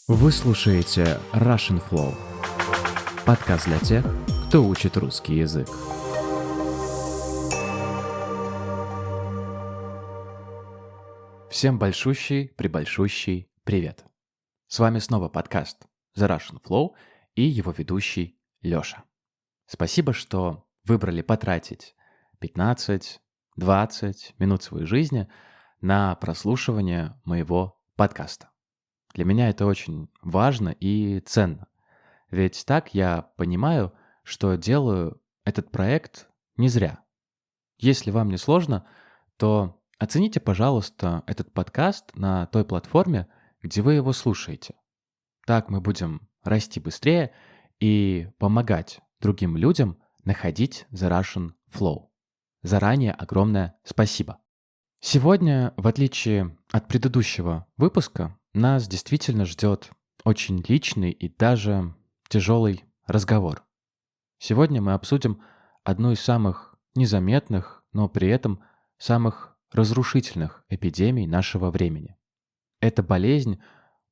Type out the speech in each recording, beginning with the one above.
Вы слушаете Russian Flow, подкаст для тех, кто учит русский язык. Всем прибольшущий привет. С вами снова подкаст The Russian Flow и его ведущий Лёша. Спасибо, что выбрали потратить 15-20 минут своей жизни на прослушивание моего подкаста. Для меня это очень важно и ценно. Ведь так я понимаю, что делаю этот проект не зря. Если вам не сложно, то оцените, пожалуйста, этот подкаст на той платформе, где вы его слушаете. Так мы будем расти быстрее и помогать другим людям находить The Russian Flow. Заранее огромное спасибо. Сегодня, в отличие от предыдущего выпуска, нас действительно ждет очень личный и даже тяжелый разговор. Сегодня мы обсудим одну из самых незаметных, но при этом самых разрушительных эпидемий нашего времени. Эта болезнь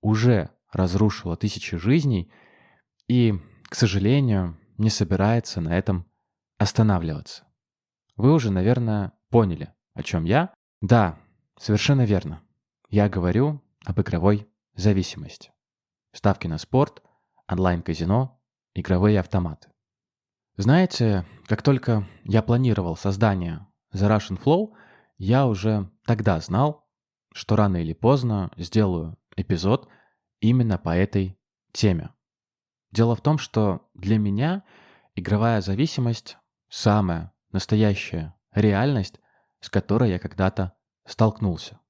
уже разрушила тысячи жизней и, к сожалению, не собирается на этом останавливаться. Вы уже, наверное, поняли, о чем я. Да, совершенно верно. Я говорю об игровой зависимости. Ставки на спорт, онлайн-казино, игровые автоматы. Знаете, как только я планировал создание The Russian Flow, я уже тогда знал, что рано или поздно сделаю эпизод именно по этой теме. Дело в том, что для меня игровая зависимость – самая настоящая реальность, с которой я когда-то столкнулся.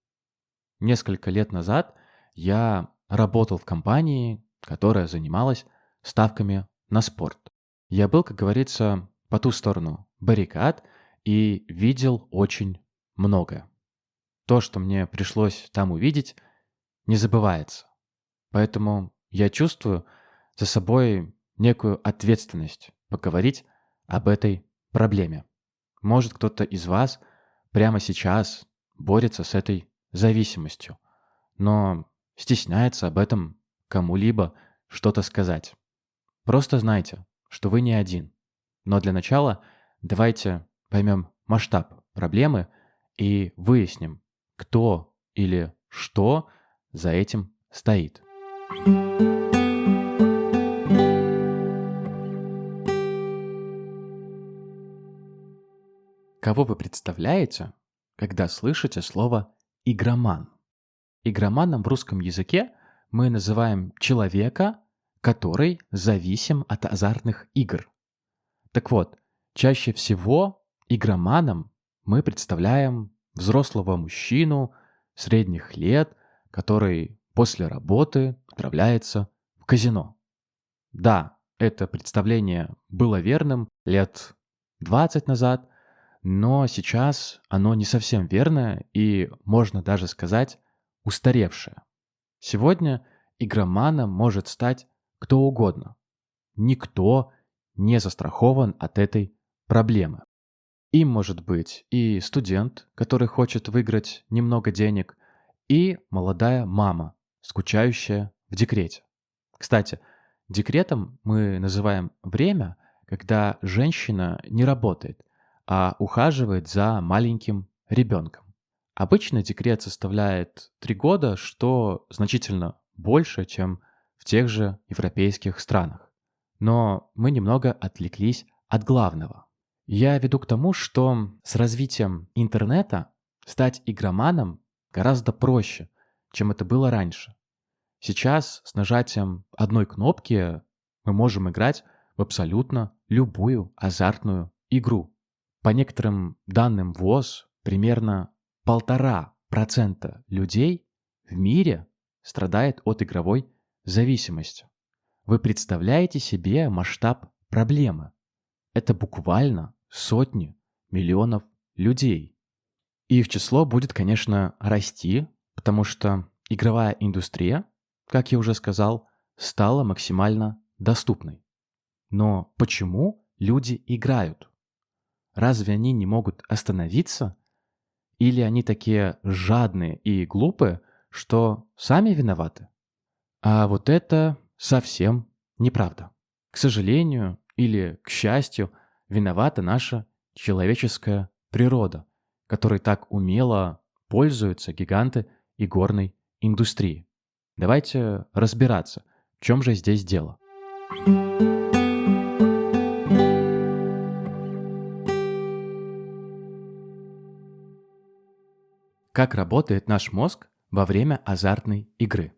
Несколько лет назад я работал в компании, которая занималась ставками на спорт. Я был, как говорится, по ту сторону баррикад и видел очень многое. То, что мне пришлось там увидеть, не забывается. Поэтому я чувствую за собой некую ответственность поговорить об этой проблеме. Может, кто-то из вас прямо сейчас борется с этой зависимостью, но стесняется об этом кому-либо что-то сказать. Просто знайте, что вы не один. Но для начала давайте поймем масштаб проблемы и выясним, кто или что за этим стоит. Кого вы представляете, когда слышите слово «игроман»? Игроманом в русском языке мы называем человека, который зависим от азартных игр. Так вот, чаще всего игроманом мы представляем взрослого мужчину средних лет, который после работы отправляется в казино. Да, это представление было верным лет 20 назад, но сейчас оно не совсем верное и, можно даже сказать, устаревшее. Сегодня игроманом может стать кто угодно. Никто не застрахован от этой проблемы. Им может быть и студент, который хочет выиграть немного денег, и молодая мама, скучающая в декрете. Кстати, декретом мы называем время, когда женщина не работает, а ухаживает за маленьким ребенком. Обычно декрет составляет 3 года, что значительно больше, чем в тех же европейских странах. Но мы немного отвлеклись от главного. Я веду к тому, что с развитием интернета стать игроманом гораздо проще, чем это было раньше. Сейчас с нажатием одной кнопки мы можем играть в абсолютно любую азартную игру. По некоторым данным ВОЗ, примерно 1,5% людей в мире страдает от игровой зависимости. Вы представляете себе масштаб проблемы? Это буквально сотни миллионов людей. И их число будет, конечно, расти, потому что игровая индустрия, как я уже сказал, стала максимально доступной. Но почему люди играют? Разве они не могут остановиться? Или они такие жадные и глупые, что сами виноваты? А вот это совсем неправда. К сожалению или к счастью, виновата наша человеческая природа, которой так умело пользуются гиганты игорной индустрии. Давайте разбираться, в чем же здесь дело. Как работает наш мозг во время азартной игры?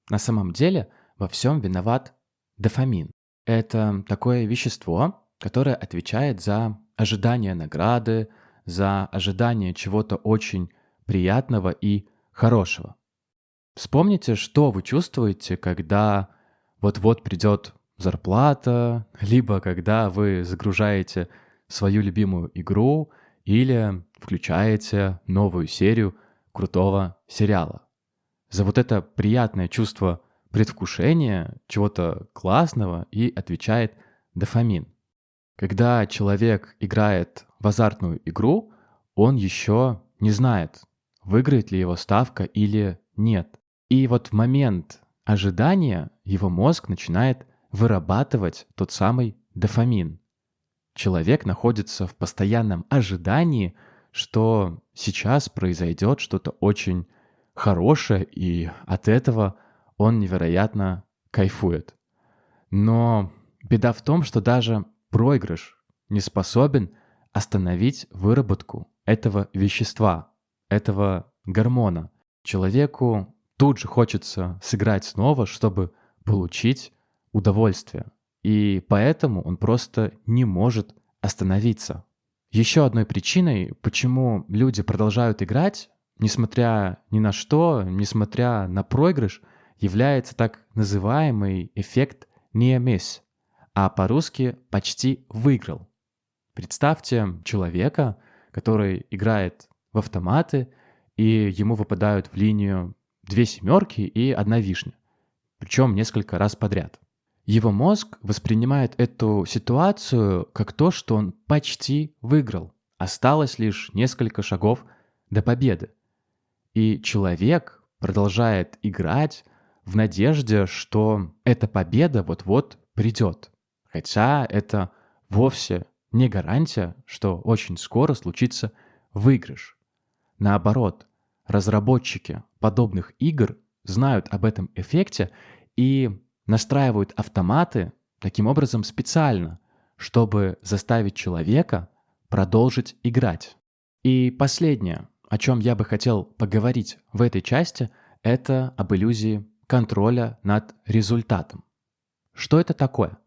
На самом деле во всем виноват дофамин. Это такое вещество, которое отвечает за ожидание награды, за ожидание чего-то очень приятного и хорошего. Вспомните, что вы чувствуете, когда вот-вот придет зарплата, либо когда вы загружаете свою любимую игру или включаете новую серию крутого сериала. За вот это приятное чувство предвкушения чего-то классного и отвечает дофамин. Когда человек играет в азартную игру, он еще не знает, выиграет ли его ставка или нет. И вот в момент ожидания его мозг начинает вырабатывать тот самый дофамин. Человек находится в постоянном ожидании, что сейчас произойдет что-то очень хорошее, и от этого он невероятно кайфует. Но беда в том, что даже проигрыш не способен остановить выработку этого вещества, этого гормона. Человеку тут же хочется сыграть снова, чтобы получить удовольствие. И поэтому он просто не может остановиться. Еще одной причиной, почему люди продолжают играть, несмотря ни на что, несмотря на проигрыш, является так называемый эффект near miss, а по-русски «почти выиграл». Представьте человека, который играет в автоматы, и ему выпадают в линию 2 семерки и 1 вишня, причем несколько раз подряд. Его мозг воспринимает эту ситуацию как то, что он почти выиграл. Осталось лишь несколько шагов до победы. И человек продолжает играть в надежде, что эта победа вот-вот придет. Хотя это вовсе не гарантия, что очень скоро случится выигрыш. Наоборот, разработчики подобных игр знают об этом эффекте и настраивают автоматы таким образом специально, чтобы заставить человека продолжить играть. И последнее, о чем я бы хотел поговорить в этой части, это об иллюзии контроля над результатом. Что это такое?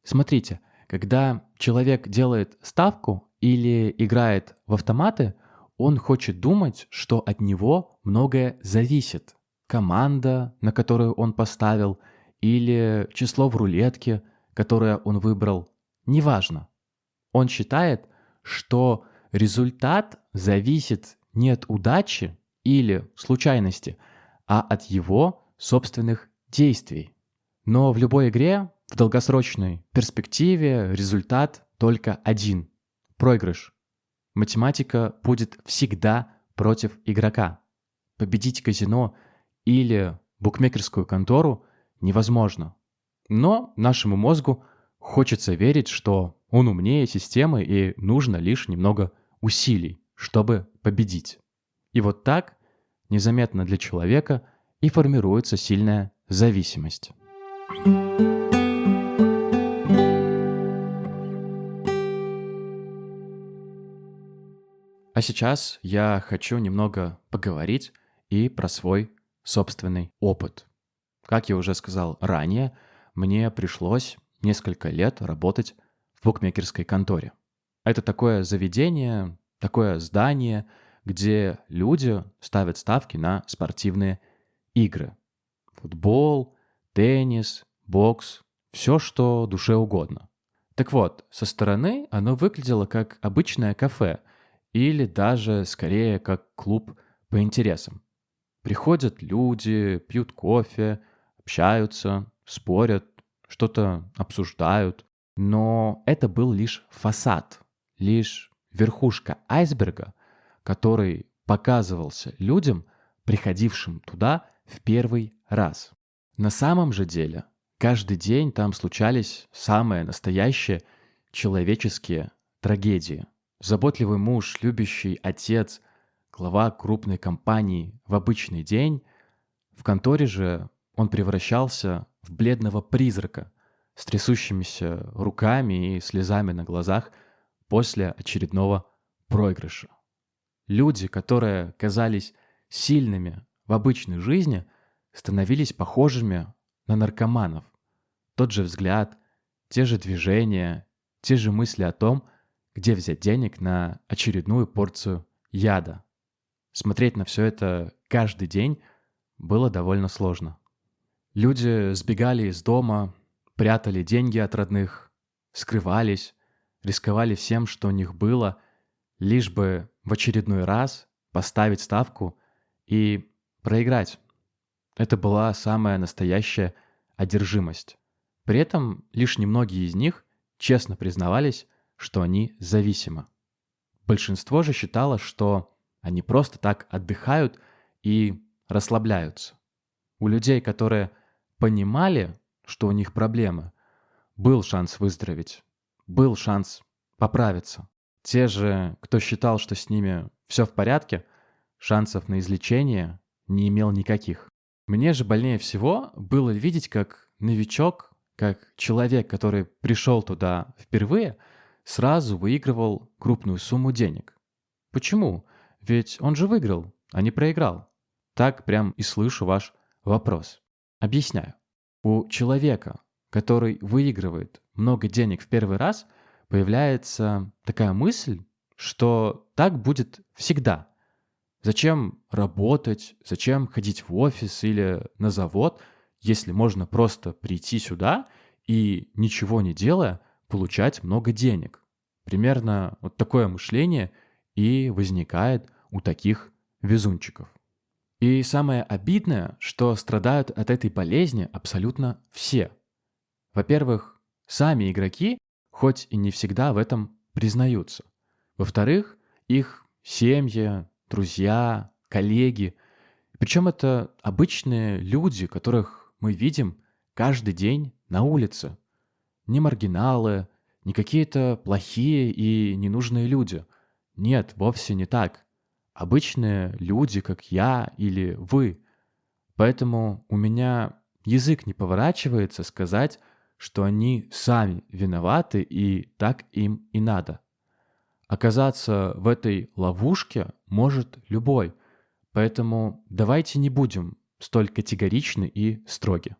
Смотрите, когда человек делает ставку или играет в автоматы, он хочет думать, что от него многое зависит. Команда, на которую он поставил, или число в рулетке, которое он выбрал, неважно. Он считает, что результат зависит не от удачи или случайности, а от его собственных действий. Но в любой игре в долгосрочной перспективе результат только один – проигрыш. Математика будет всегда против игрока. Победить казино или букмекерскую контору невозможно. Но нашему мозгу хочется верить, что он умнее системы и нужно лишь немного усилий, чтобы победить. И вот так, незаметно для человека, и формируется сильная зависимость. А сейчас я хочу немного поговорить и про свой собственный опыт. Как я уже сказал ранее, мне пришлось несколько лет работать в букмекерской конторе. Это такое заведение, такое здание, где люди ставят ставки на спортивные игры. Футбол, теннис, бокс, все, что душе угодно. Так вот, со стороны оно выглядело как обычное кафе или даже скорее как клуб по интересам. Приходят люди, пьют кофе, общаются, спорят, что-то обсуждают. Но это был лишь фасад, лишь верхушка айсберга, который показывался людям, приходившим туда в первый раз. На самом же деле, каждый день там случались самые настоящие человеческие трагедии. Заботливый муж, любящий отец, глава крупной компании в обычный день, в конторе же он превращался в бледного призрака с трясущимися руками и слезами на глазах после очередного проигрыша. Люди, которые казались сильными в обычной жизни, становились похожими на наркоманов. Тот же взгляд, те же движения, те же мысли о том, где взять денег на очередную порцию яда. Смотреть на все это каждый день было довольно сложно. Люди сбегали из дома, прятали деньги от родных, скрывались, рисковали всем, что у них было, лишь бы в очередной раз поставить ставку и проиграть. Это была самая настоящая одержимость. При этом лишь немногие из них честно признавались, что они зависимы. Большинство же считало, что они просто так отдыхают и расслабляются. У людей, которые понимали, что у них проблемы, был шанс выздороветь, был шанс поправиться. Те же, кто считал, что с ними все в порядке, шансов на излечение не имел никаких. Мне же больнее всего было видеть, как новичок, как человек, который пришел туда впервые, сразу выигрывал крупную сумму денег. Почему? Ведь он же выиграл, а не проиграл. Так прям и слышу ваш вопрос. Объясняю. У человека, который выигрывает много денег в первый раз, появляется такая мысль, что так будет всегда. Зачем работать, зачем ходить в офис или на завод, если можно просто прийти сюда и, ничего не делая, получать много денег? Примерно вот такое мышление и возникает у таких везунчиков. И самое обидное, что страдают от этой болезни абсолютно все. Во-первых, сами игроки, хоть и не всегда в этом признаются. Во-вторых, их семьи, друзья, коллеги. Причем это обычные люди, которых мы видим каждый день на улице. Не маргиналы, не какие-то плохие и ненужные люди. Нет, вовсе не так. Обычные люди, как я или вы. Поэтому у меня язык не поворачивается сказать, что они сами виноваты и так им и надо. Оказаться в этой ловушке может любой, поэтому давайте не будем столь категоричны и строги.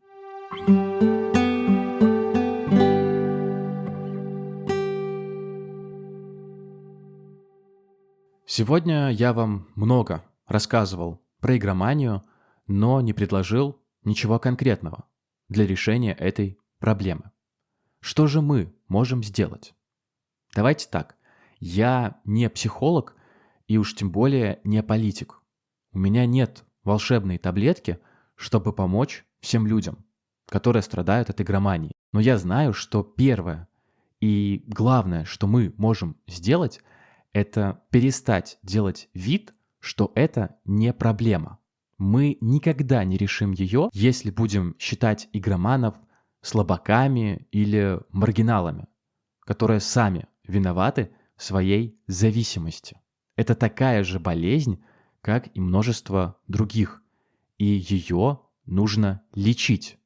Сегодня я вам много рассказывал про игроманию, но не предложил ничего конкретного для решения этой проблемы. Что же мы можем сделать? Давайте так. Я не психолог и уж тем более не политик. У меня нет волшебной таблетки, чтобы помочь всем людям, которые страдают от игромании. Но я знаю, что первое и главное, что мы можем сделать, это перестать делать вид, что это не проблема. Мы никогда не решим ее, если будем считать игроманов слабаками или маргиналами, которые сами виноваты в своей зависимости. Это такая же болезнь, как и множество других, и ее нужно лечить.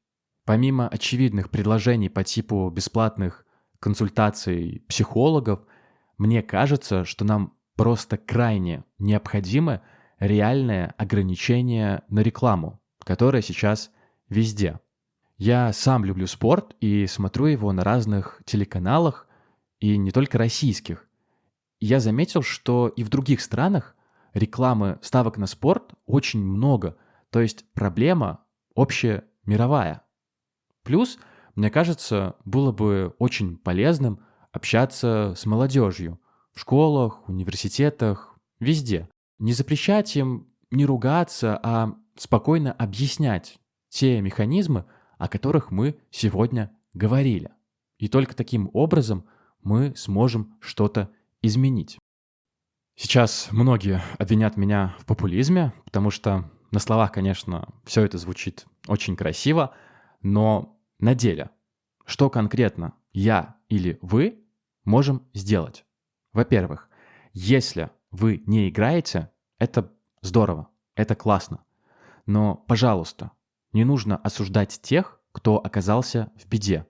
Помимо очевидных предложений по типу бесплатных консультаций психологов, мне кажется, что нам просто крайне необходимо реальное ограничение на рекламу, которое сейчас везде. Я сам люблю спорт и смотрю его на разных телеканалах, и не только российских. Я заметил, что и в других странах рекламы ставок на спорт очень много, то есть проблема общемировая. Плюс, мне кажется, было бы очень полезным общаться с молодежью в школах, университетах, везде. Не запрещать им не ругаться, а спокойно объяснять те механизмы, о которых мы сегодня говорили. И только таким образом мы сможем что-то изменить. Сейчас многие обвинят меня в популизме, потому что На словах, конечно, все это звучит очень красиво, но на деле, что конкретно я или вы можем сделать? Во-первых, если вы не играете, это здорово, это классно. Но, пожалуйста, не нужно осуждать тех, кто оказался в беде.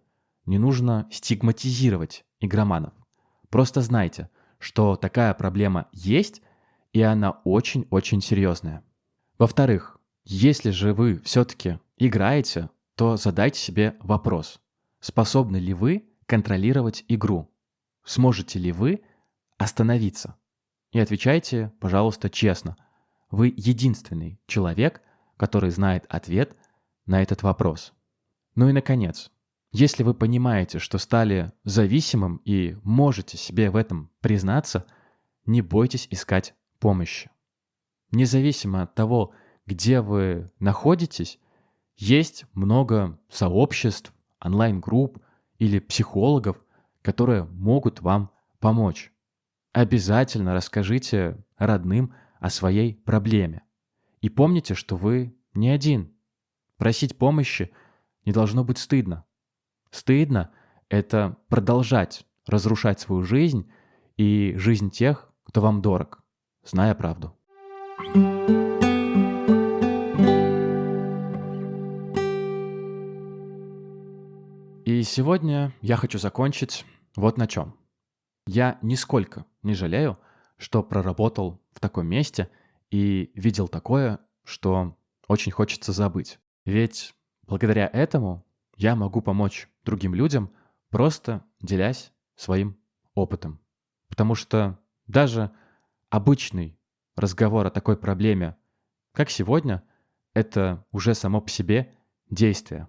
Не нужно стигматизировать игроманов. Просто знайте, что такая проблема есть, и она очень-очень серьезная. Во-вторых, если же вы все-таки играете, то задайте себе вопрос. Способны ли вы контролировать игру? Сможете ли вы остановиться? И отвечайте, пожалуйста, честно. Вы единственный человек, который знает ответ на этот вопрос. Ну и наконец, если вы понимаете, что стали зависимым и можете себе в этом признаться, не бойтесь искать помощи. Независимо от того, где вы находитесь, есть много сообществ, онлайн-групп или психологов, которые могут вам помочь. Обязательно расскажите родным о своей проблеме. И помните, что вы не один. Просить помощи не должно быть стыдно. Стыдно– это продолжать разрушать свою жизнь и жизнь тех, кто вам дорог, зная правду. И сегодня я хочу закончить вот на чем. Я нисколько не жалею, что проработал в таком месте и видел такое, что очень хочется забыть. Ведь благодаря этому я могу помочь другим людям, просто делясь своим опытом. Потому что даже обычный разговор о такой проблеме, как сегодня, это уже само по себе действие.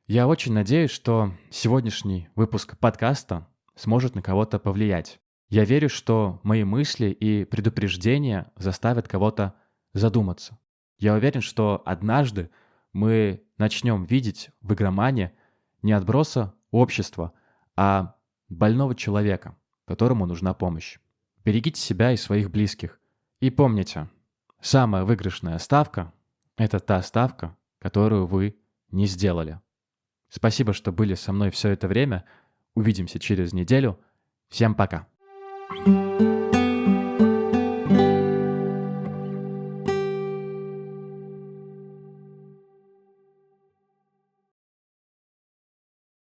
Я очень надеюсь, что сегодняшний выпуск подкаста сможет на кого-то повлиять. Я верю, что мои мысли и предупреждения заставят кого-то задуматься. Я уверен, что однажды мы начнем видеть в игромане не отброса общества, а больного человека, которому нужна помощь. Берегите себя и своих близких. И помните, самая выигрышная ставка– это та ставка, которую вы не сделали. Спасибо, что были со мной все это время. Увидимся через неделю. Всем пока.